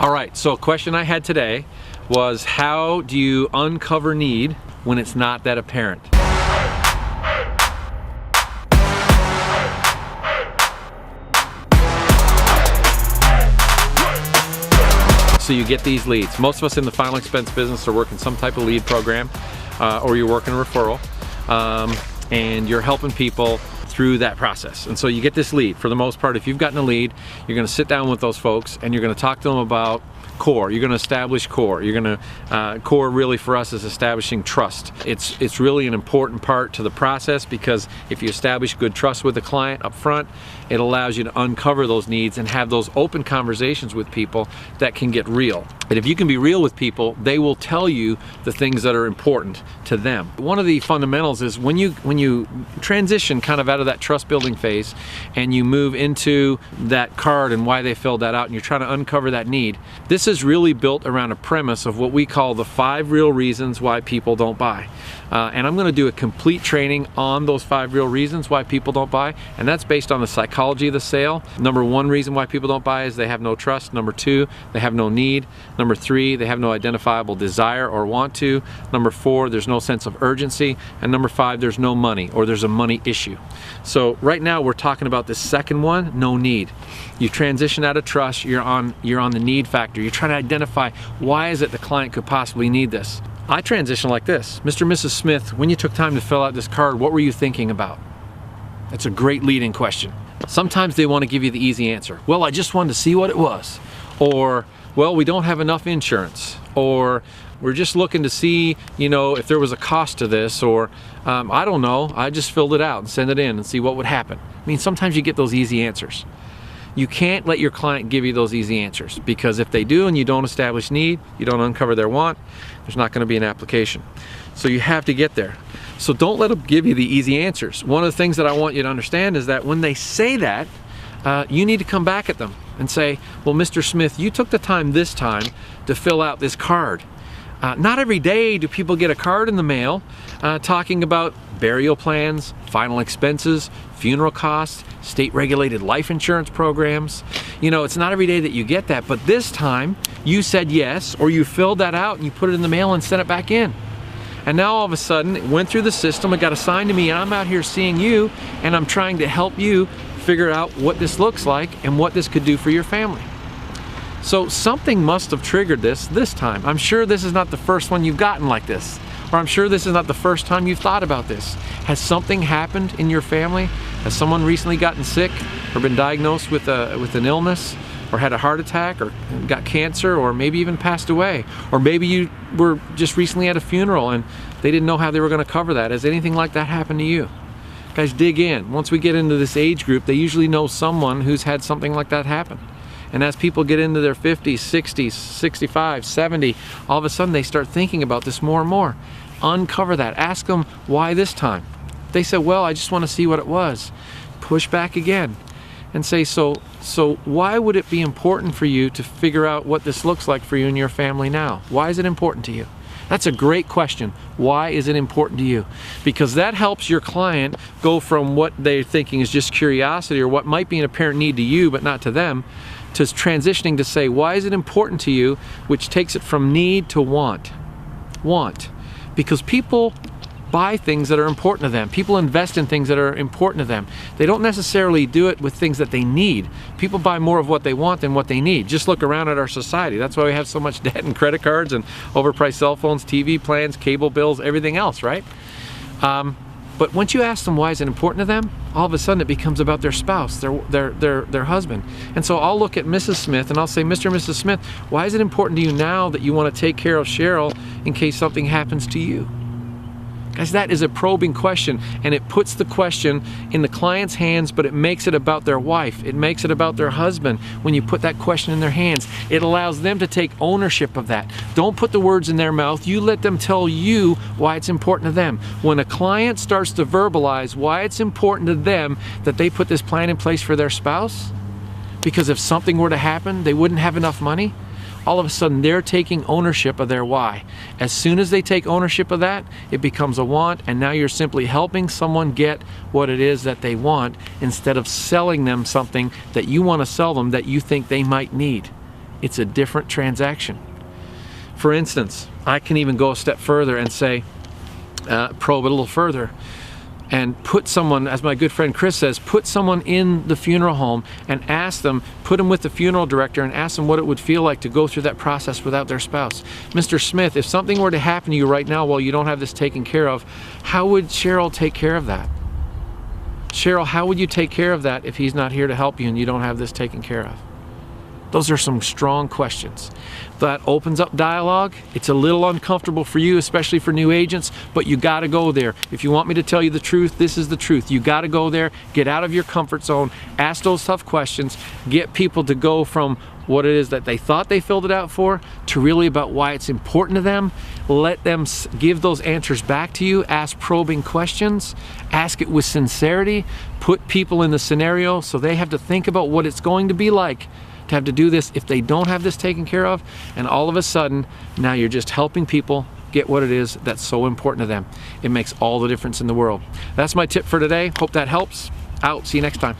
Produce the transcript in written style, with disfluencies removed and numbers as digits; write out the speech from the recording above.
All right, so a question I had today was, how do you uncover need when it's not that apparent? So you get these leads. Most of us in the final expense business are working some type of lead program, or you're working a referral, and you're helping people through that process. And so you get this lead. For the most part, if you've gotten a lead, you're gonna sit down with those folks and you're gonna talk to them about core. You're gonna establish core. You're gonna, core really for us is establishing trust. It's really an important part to the process, because if you establish good trust with the client up front, it allows you to uncover those needs and have those open conversations with people that can get real. And if you can be real with people, they will tell you the things that are important to them. One of the fundamentals is when you transition kind of out of that trust building phase and you move into that card and why they filled that out, and you're trying to uncover that need, this is really built around a premise of what we call the 5 real reasons why people don't buy. And I'm going to do a complete training on those 5 real reasons why people don't buy, and that's based on the psychology of the sale. Number 1 reason why people don't buy is they have no trust. Number 2, they have no need. Number 3, they have no identifiable desire or want to. Number 4, there's no sense of urgency. And number 5, there's no money, or there's a money issue. So right now we're talking about the second one, no need. You transition out of trust, you're on the need factor. You're trying to identify, why is it the client could possibly need this? I transition like this. Mr. and Mrs. Smith, when you took time to fill out this card, what were you thinking about? That's a great leading question. Sometimes they want to give you the easy answer. Well, I just wanted to see what it was. Or, well, we don't have enough insurance. Or, we're just looking to see, you know, if there was a cost to this. Or, I don't know, I just filled it out and sent it in and see what would happen. I mean, sometimes you get those easy answers. You can't let your client give you those easy answers, because if they do and you don't establish need, you don't uncover their want, there's not going to be an application. So you have to get there. So don't let them give you the easy answers. One of the things that I want you to understand is that when they say that, you need to come back at them and say, well, Mr. Smith, you took the time this time to fill out this card. Not every day do people get a card in the mail talking about burial plans, final expenses, funeral costs, state-regulated life insurance programs. You know, it's not every day that you get that, but this time you said yes, or you filled that out and you put it in the mail and sent it back in. And now all of a sudden it went through the system, it got assigned to me, and I'm out here seeing you, and I'm trying to help you figure out what this looks like and what this could do for your family. So something must have triggered this time. I'm sure this is not the first one you've gotten like this, or I'm sure this is not the first time you've thought about this. Has something happened in your family? Has someone recently gotten sick or been diagnosed with an illness, or had a heart attack, or got cancer, or maybe even passed away? Or maybe you were just recently at a funeral and they didn't know how they were going to cover that. Has anything like that happened to you? Guys, dig in. Once we get into this age group, they usually know someone who's had something like that happen. And as people get into their 50s, 60s, 65, 70, all of a sudden they start thinking about this more and more. Uncover that. Ask them, why this time? They say, well, I just want to see what it was. Push back again and say, so why would it be important for you to figure out what this looks like for you and your family now? Why is it important to you? That's a great question. Why is it important to you? Because that helps your client go from what they're thinking is just curiosity, or what might be an apparent need to you but not to them, to transitioning to say, why is it important to you, which takes it from need to want. Want. Because people buy things that are important to them. People invest in things that are important to them. They don't necessarily do it with things that they need. People buy more of what they want than what they need. Just look around at our society. That's why we have so much debt and credit cards and overpriced cell phones, TV plans, cable bills, everything else, right? But once you ask them why is it important to them, all of a sudden it becomes about their spouse, their husband. And so I'll look at Mrs. Smith and I'll say, Mr. and Mrs. Smith, why is it important to you now that you want to take care of Cheryl in case something happens to you? Guys, that is a probing question, and it puts the question in the client's hands, but it makes it about their wife. It makes it about their husband. When you put that question in their hands, it allows them to take ownership of that. Don't put the words in their mouth. You let them tell you why it's important to them. When a client starts to verbalize why it's important to them that they put this plan in place for their spouse, because if something were to happen, they wouldn't have enough money, all of a sudden they're taking ownership of their why. As soon as they take ownership of that, it becomes a want, and now you're simply helping someone get what it is that they want, instead of selling them something that you want to sell them that you think they might need. it's a different transaction. For instance, I can even go a step further and say, probe it a little further and put someone, as my good friend Chris says, put someone in the funeral home and ask them, put them with the funeral director and ask them what it would feel like to go through that process without their spouse. Mr. Smith, if something were to happen to you right now while you don't have this taken care of, how would Cheryl take care of that? Cheryl, how would you take care of that if he's not here to help you and you don't have this taken care of? Those are some strong questions. That opens up dialogue. It's a little uncomfortable for you, especially for new agents, but you gotta go there. If you want me to tell you the truth, this is the truth. You gotta go there, get out of your comfort zone, ask those tough questions, get people to go from what it is that they thought they filled it out for to really about why it's important to them. Let them give those answers back to you. Ask probing questions, ask it with sincerity, put people in the scenario so they have to think about what it's going to be like to have to do this if they don't have this taken care of, and all of a sudden now you're just helping people get what it is that's so important to them. It makes all the difference in the world. That's my tip for today. Hope that helps. Out. See you next time.